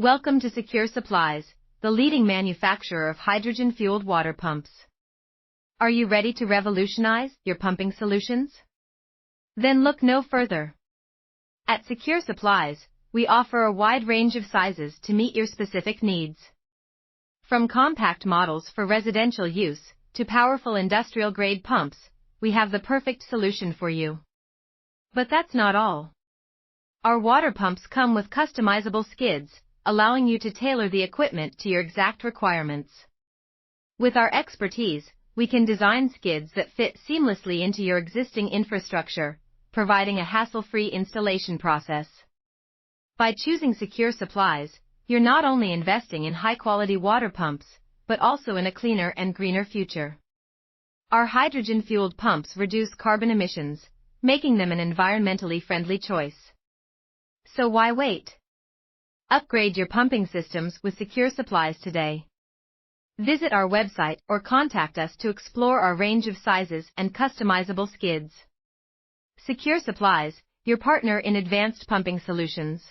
Welcome to Secure Supplies, the leading manufacturer of hydrogen-fueled water pumps. Are you ready to revolutionize your pumping solutions? Then look no further. At Secure Supplies, we offer a wide range of sizes to meet your specific needs. From compact models for residential use to powerful industrial-grade pumps, we have the perfect solution for you. But that's not all. Our water pumps come with customizable skids, allowing you to tailor the equipment to your exact requirements. With our expertise, we can design skids that fit seamlessly into your existing infrastructure, providing a hassle-free installation process. By choosing Secure Supplies, you're not only investing in high-quality water pumps, but also in a cleaner and greener future. Our hydrogen-fueled pumps reduce carbon emissions, making them an environmentally friendly choice. So why wait? Upgrade your pumping systems with Secure Supplies today. Visit our website or contact us to explore our range of sizes and customizable skids. Secure Supplies, your partner in advanced pumping solutions.